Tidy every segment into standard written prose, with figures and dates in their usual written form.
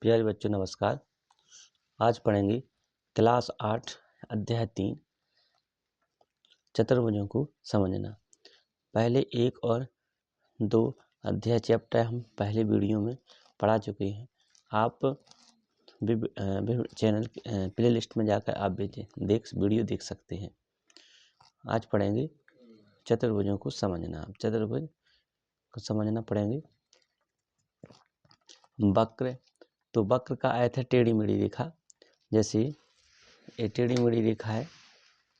प्यारे बच्चों नमस्कार। आज पढ़ेंगे क्लास 8 अध्याय 3 चतुर्भुजों को समझना। पहले 1 और 2 अध्याय चैप्टर हम पहले वीडियो में पढ़ा चुके हैं। आप चैनल प्लेलिस्ट में जाकर आप वीडियो देख सकते हैं। आज पढ़ेंगे चतुर्भुजों को समझना। चतुर्भुज को समझना पढ़ेंगे। वक्र, तो वक्र का अर्थ है टेढ़ी मेढ़ी रेखा। जैसे ये टेढ़ी मेढ़ी रेखा है,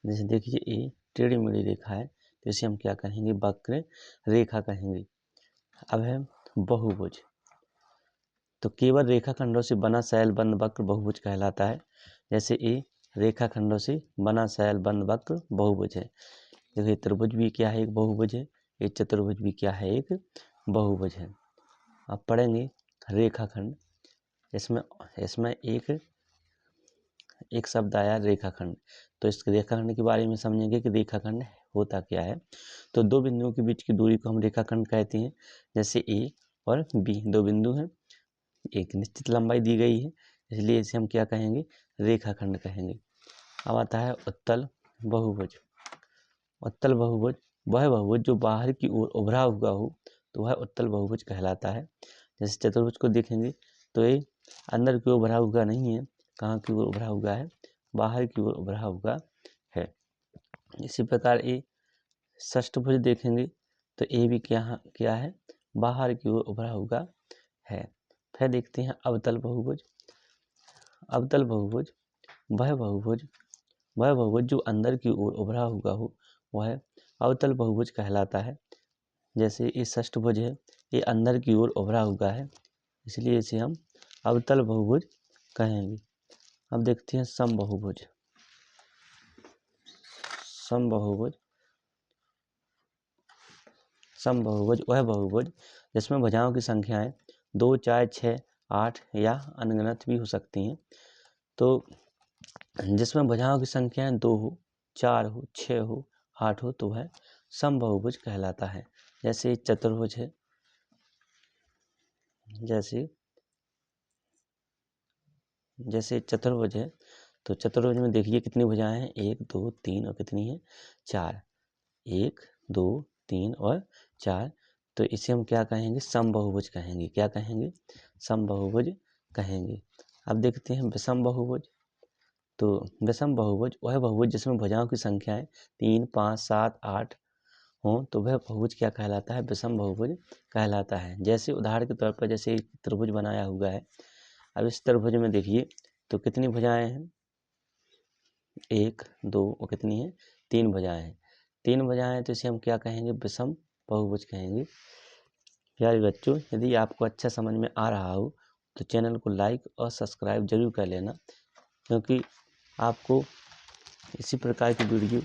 जैसे देखिए ये टेढ़ी मेढ़ी रेखा है, तो इसे हम क्या कहेंगे? वक्र रेखा कहेंगे। अब है बहुभुज, तो केवल रेखाखंडों से बना शैल बंद वक्र बहुभुज कहलाता है। जैसे ये रेखाखंडों से बना शैल बंद वक्र बहुभुज है। देखिए त्रिभुज भी क्या है? एक बहुभुज है। ये चतुर्भुज भी क्या है? एक बहुभुज है। अब पढ़ेंगे रेखाखंड। इसमें एक शब्द आया रेखाखंड, तो इस रेखाखंड के बारे में समझेंगे कि रेखाखंड होता क्या है। तो दो बिंदुओं के बीच की दूरी को हम रेखाखंड कहते हैं। जैसे ए और बी दो बिंदु हैं, एक निश्चित लंबाई दी गई है, इसलिए इसे हम क्या कहेंगे? रेखाखंड कहेंगे। अब आता है उत्तल बहुभुज। उत्तल बहुभुज वह बहुभुज जो बाहर की ओर उभरा हुआ हो, तो वह उत्तल बहुभुज कहलाता है। जैसे चतुर्भुज को देखेंगे तो ये अंदर की ओर उभरा हुआ नहीं है, कहाँ की ओर उभरा हुआ है? बाहर की ओर उभरा हुआ है। इसी प्रकार ये षष्ठभुज देखेंगे तो ये भी क्या है? बाहर की ओर उभरा हुआ है। फिर देखते हैं अवतल बहुभुज। अवतल बहुभुज वह बहुभुज जो अंदर की ओर उभरा हुआ हो, वह अवतल बहुभुज कहलाता है। जैसे ये षष्ठभुज है, ये अंदर की ओर उभरा हुआ है, इसलिए इसे हम अवतल बहुभुज कहेंगे। अब देखते हैं समबाहुभुज। समबाहुभुज वह बहुभुज जिसमें भुजाओं की संख्याएं 2, 4, 6, 8 या अनगिनत भी हो सकती हैं। तो जिसमें भुजाओं की संख्याएं 2 हो, 4 हो, 6 हो, 8 हो, तो वह समबाहुभुज कहलाता है। जैसे चतुर्भुज है, जैसे चतुर्भुज है, तो चतुर्भुज में देखिए कितनी भुजाएं हैं? 1, 2, 3 और कितनी है? 4। 1, 2, 3 और 4। तो इसे हम क्या कहेंगे? समबाहुभुज कहेंगे। क्या कहेंगे? समबाहुभुज कहेंगे। अब देखते हैं विषम बहुभुज। तो विषम बहुभुज वह बहुभुज जिसमें भुजाओं की संख्याएं 3, 5, 7, 8 हों, तो वह बहुभुज क्या कहलाता है? विषम बहुभुज कहलाता है। जैसे उदाहरण के तौर पर जैसे एक त्रिभुज बनाया हुआ है। अब इस त्रिभुज में देखिए तो कितनी भुजाएं हैं? 1, 2 और कितनी है? 3 भुजाएं हैं। 3 भुजाएं, तो इसे हम क्या कहेंगे? विषम बहुभुज कहेंगे। प्यारे बच्चों, यदि आपको अच्छा समझ में आ रहा हो तो चैनल को लाइक और सब्सक्राइब जरूर कर लेना, क्योंकि आपको इसी प्रकार की वीडियो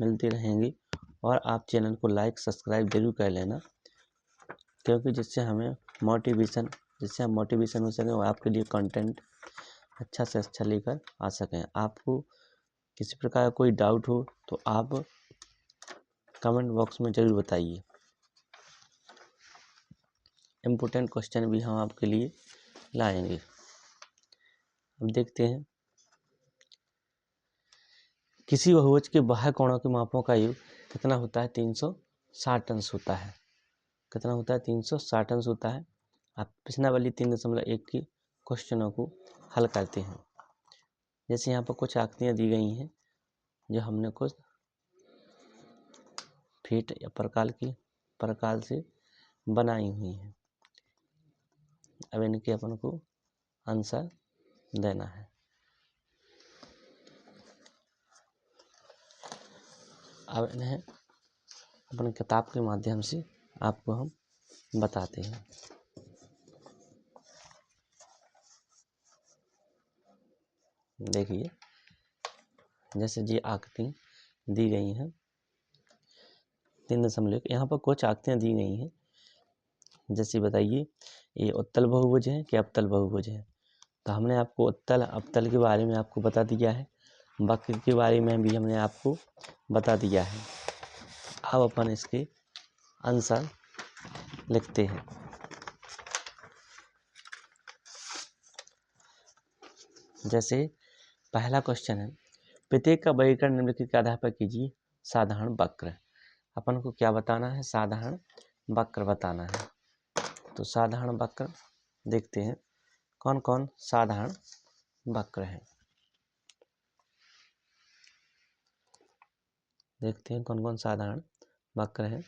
मिलती रहेंगी। और आप चैनल को लाइक सब्सक्राइब जरूर कर लेना, क्योंकि जिससे हम मोटिवेशन हो सकें और आपके लिए कंटेंट अच्छा से अच्छा लेकर आ सकें। आपको किसी प्रकार का कोई डाउट हो तो आप कमेंट बॉक्स में जरूर बताइए। इम्पोर्टेंट क्वेश्चन भी हम आपके लिए लाएंगे। अब देखते हैं किसी बहुभुज के बाह्य कोणों के मापों का योग कितना होता है? 360 अंश होता है। कितना होता है? 360 अंश होता है। आप प्रश्नावली 3.1 की क्वेश्चनों को हल करते हैं। जैसे यहाँ पर कुछ आकृतियाँ दी गई हैं जो हमने कुछ फीट या प्रकार से बनाई हुई हैं। अब इनके अपन को आंसर देना है। अब इन्हें अपने किताब के माध्यम से आपको हम बताते हैं। देखिए जैसे जी आकृति दी गई हैं 3.1, यहाँ पर कुछ आकृतियाँ दी गई हैं। जैसे बताइए ये उत्तल बहुभुज है कि अवतल बहुभुज है? तो हमने आपको उत्तल अवतल के बारे में आपको बता दिया है, वक्र के बारे में भी हमने आपको बता दिया है। अब अपन इसके आंसर लिखते हैं। जैसे पहला क्वेश्चन है, प्रत्येक का वर्गीकरण निम्नलिखित के आधार पर कीजिए। साधारण वक्र, अपन को क्या बताना है? साधारण वक्र बताना है। तो साधारण वक्र देखते हैं कौन कौन साधारण वक्र है। देखते हैं कौन कौन साधारण वक्र है।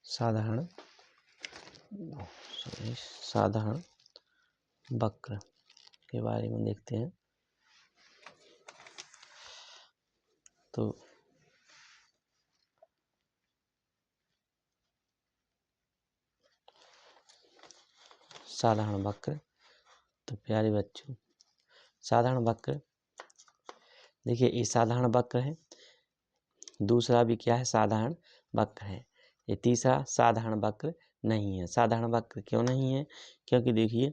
साधारण वक्र के बारे में देखते हैं। तो साधारण वक्र, तो प्यारे बच्चों साधारण वक्र देखिए, ये साधारण वक्र है, दूसरा भी क्या है? साधारण वक्र है। ये तीसरा साधारण वक्र नहीं है। साधारण वक्र क्यों नहीं है? क्योंकि देखिए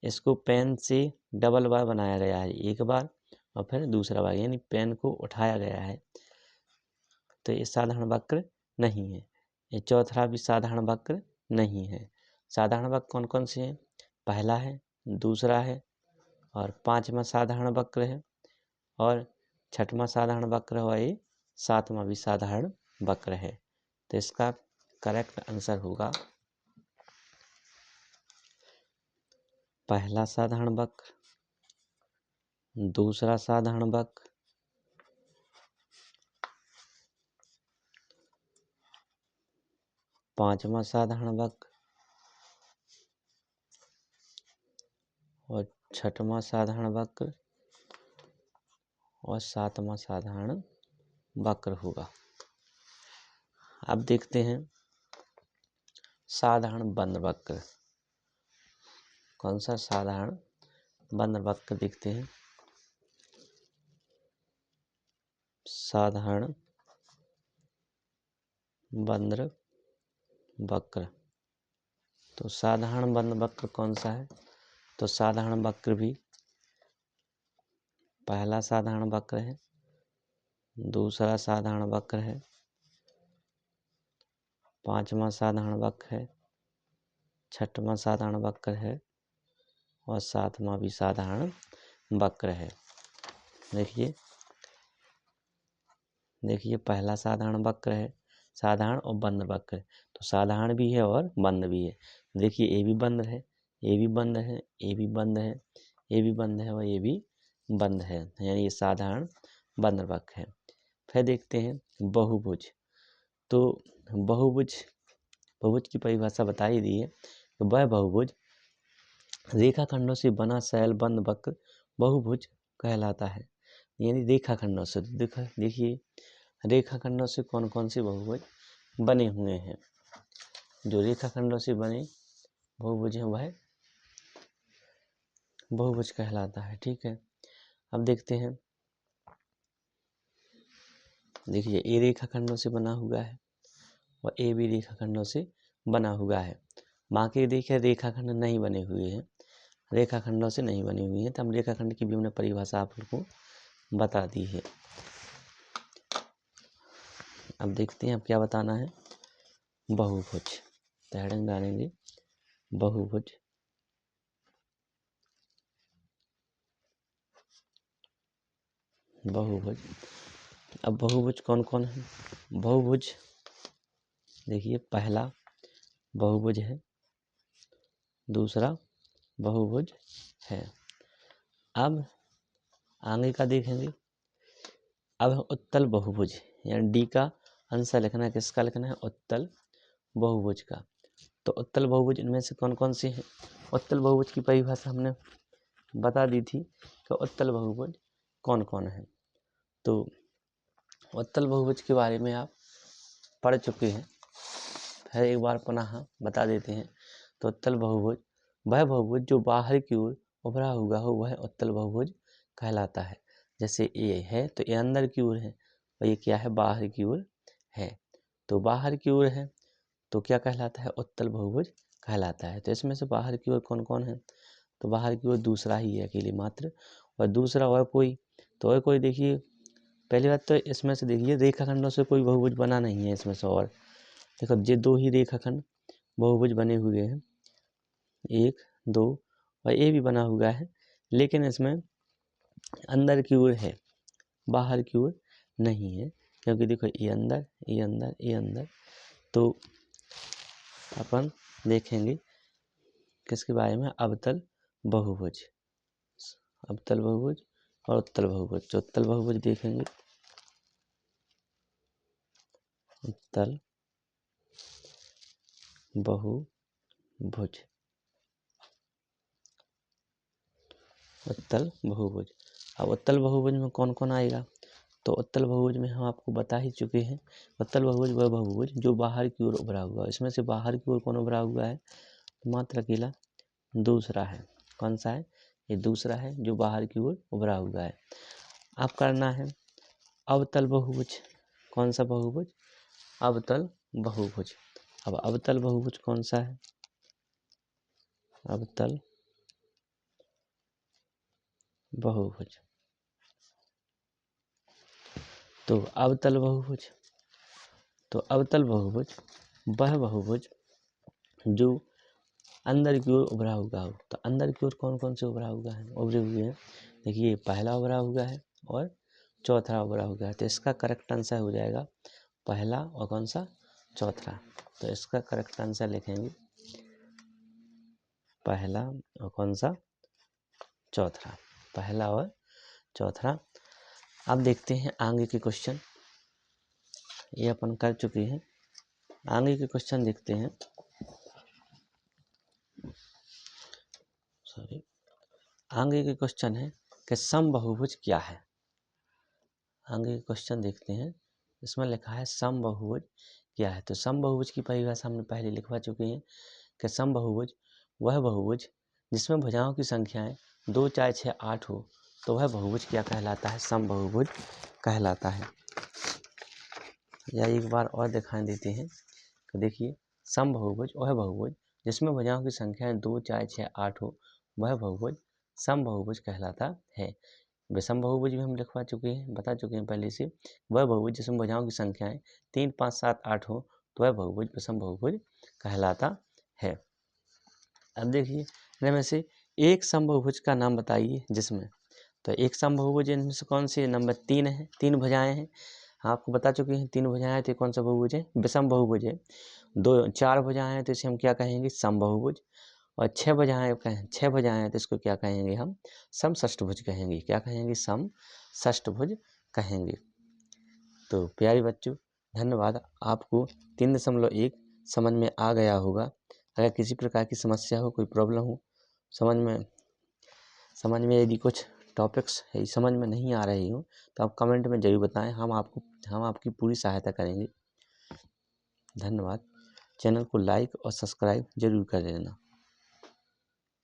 इसको पेन से डबल बार बनाया गया है, एक बार और फिर दूसरा बार, यानी पेन को उठाया गया है, तो ये साधारण वक्र नहीं है। ये चौथा भी साधारण वक्र नहीं है। साधारण वक्र कौन कौन से हैं? पहला है, दूसरा है और पांचवा साधारण वक्र है और छठवां साधारण वक्र है और ये सातवां भी साधारण वक्र है। तो इसका करेक्ट आंसर होगा पहला साधारण वक्र, दूसरा साधारण वक्र, पांचवा साधारण वक्र और छठवां साधारण वक्र और सातवां साधारण वक्र होगा। अब देखते हैं साधारण बंद वक्र। कौन सा साधारण बंद वक्र देखते हैं? साधारण बंद वक्र, तो साधारण बंद वक्र कौन सा है? तो साधारण वक्र भी पहला साधारण वक्र है, दूसरा साधारण वक्र है, पांचवा साधारण वक्र है, छठवां साधारण वक्र है और सातवां भी साधारण वक्र है। देखिए पहला साधारण वक्र है, साधारण और बंद वक्र, तो साधारण भी है और बंद भी है। देखिए ये भी बंद है, ये भी बंद है, ये भी बंद है, ये भी बंद है और ये भी बंद है, यानी ये साधारण बंद वक्र है। फिर देखते हैं बहुभुज। तो बहुभुज की परिभाषा बता ही दी है। तो वह बहुभुज रेखाखंडों से बना शैल बंद वक्र बहुभुज कहलाता है। यानी रेखाखंडों से, देखिए रेखाखंडों से कौन कौन से बहुभुज बने हुए हैं? जो रेखाखंडों से बने बहुभुज हैं वह बहुभुज कहलाता है। ठीक है, अब देखते हैं, देखिए ए रेखाखंडों से बना हुआ है और ए भी रेखाखंडों से बना हुआ है। बाकी देखिए रेखाखंड नहीं बने हुए हैं, रेखाखंडों से नहीं बनी हुई है, तो हम रेखाखंड की भी हमने परिभाषा आप लोग को बता दी है। अब देखते हैं अब क्या बताना है? बहुभुज, तो हेडिंग डालेंगे बहुभुज। बहुभुज, अब बहुभुज कौन कौन है? बहुभुज देखिए पहला बहुभुज है, दूसरा बहुभुज है। अब आगे का देखेंगे। अब उत्तल बहुभुज, यानी डी का आंसर लिखना है। किसका लिखना है? उत्तल बहुभुज का। तो उत्तल बहुभुज इनमें से कौन कौन से हैं? उत्तल बहुभुज की परिभाषा हमने बता दी थी कि उत्तल बहुभुज कौन कौन है। तो उत्तल बहुभुज के बारे में आप पढ़ चुके हैं, फिर एक बार पुनः बता देते हैं। तो उत्तल बहुभुज वह बहुभुज जो बाहर की ओर उभरा हुआ हो वह उत्तल बहुभुज कहलाता है। जैसे ये है तो ये अंदर की ओर है और ये क्या है? बाहर की ओर है। तो बाहर की ओर है तो क्या कहलाता है? उत्तल बहुभुज कहलाता है। तो इसमें से बाहर की ओर कौन कौन है? तो बाहर की ओर दूसरा ही है अकेले मात्र, और दूसरा और कोई, तो और कोई देखिए पहली बात तो इसमें से देखिए रेखाखंडों से कोई बहुभुज बना नहीं है इसमें से, और देखो ये दो ही रेखाखंड बहुभुज बने हुए हैं, 1 2 और ये भी बना हुआ है, लेकिन इसमें अंदर की ओर है, बाहर की ओर नहीं है, क्योंकि देखो ये अंदर ये अंदर ये अंदर। तो अपन देखेंगे किसके बारे में, अवतल बहुभुज, अवतल बहुभुज और उत्तल बहुभुज। तो उत्तल बहुभुज देखेंगे, उत्तल बहुभुज, उत्तल बहुभुज। अब उत्तल बहुभुज में कौन कौन आएगा, तो उत्तल बहुभुज में हम आपको बता ही चुके हैं, उत्तल बहुभुज वह बहुभुज जो बाहर की ओर उभरा हुआ है। इसमें से बाहर की ओर कौन उभरा हुआ है, मात्र अकेला दूसरा है। कौन सा है, ये दूसरा है जो बाहर की ओर उभरा हुआ है। अब करना है अवतल बहुभुज। कौन सा बहुभुज, अवतल बहुभुज। अब अवतल बहुभुज कौन सा है, अवतल बहुभुज। तो अवतल बहुभुज, तो अवतल बहुभुज वह बहुभुज जो अंदर की ओर उभरा हुआ हो। तो अंदर की ओर कौन कौन से उभरा हुआ है, उभरे हुए हैं, देखिए पहला उभरा हुआ है और चौथा उभरा हुआ है। तो इसका करेक्ट आंसर हो जाएगा पहला और कौन सा, चौथा। तो इसका करेक्ट आंसर लिखेंगे पहला और कौन सा, चौथा, पहला और चौथा। अब देखते हैं आगे के क्वेश्चन, ये अपन कर चुके हैं। आगे के क्वेश्चन देखते हैं, सॉरी, आगे के क्वेश्चन है कि समबहुभुज क्या है। आगे के क्वेश्चन देखते हैं, इसमें लिखा है समबहुभुज क्या है। तो समबहुभुज की परिभाषा हमने पहले लिखवा चुके हैं कि समबहुभुज वह बहुभुज जिसमें भुजाओं की संख्याएं 2 4 6 8 हो, तो वह बहुभुज क्या कहलाता है, समबहुभुज कहलाता है। या एक बार और दिखाई देते हैं कि देखिए समबहुभुज वह बहुभुज जिसमें भुजाओं की संख्याएं 2 4 6 8 हो, वह बहुभुज समबहुभुज कहलाता है। विषम बहुभुज भी हम लिखवा चुके हैं, बता चुके हैं पहले से, वह बहुभुज जिसमें भुजाओं की संख्याएं 3 5 7 8 हो, तो वह बहुभुज विषम बहुभुज कहलाता है। अब देखिए इनमें से एक समबहुभुज का नाम बताइए जिसमें, तो एक समबहुभुज इनमें से कौन सी, नंबर 3 है, 3 भुजाएं हैं, आपको बता चुके हैं 3 भुजाएं, तो कौन सा बहुभुज है, विषम बहुभुज है। 2 4 भुजाएं हैं तो इसे हम क्या कहेंगे, समबहुभुज। और 6 भुजाएं कहें, 6 भुजाएं हैं तो इसको क्या कहेंगे हम, समषष्ठभुज कहेंगे। क्या कहेंगे, समषष्ठभुज कहेंगे। तो प्यारे बच्चों धन्यवाद। आपको 3.1 समझ में आ गया होगा। अगर किसी प्रकार की समस्या हो, कोई प्रॉब्लम हो, समझ में यदि कुछ टॉपिक्स समझ में नहीं आ रही हो, तो आप कमेंट में जरूर बताएं, हम आपकी पूरी सहायता करेंगे। धन्यवाद। चैनल को लाइक और सब्सक्राइब जरूर कर लेना।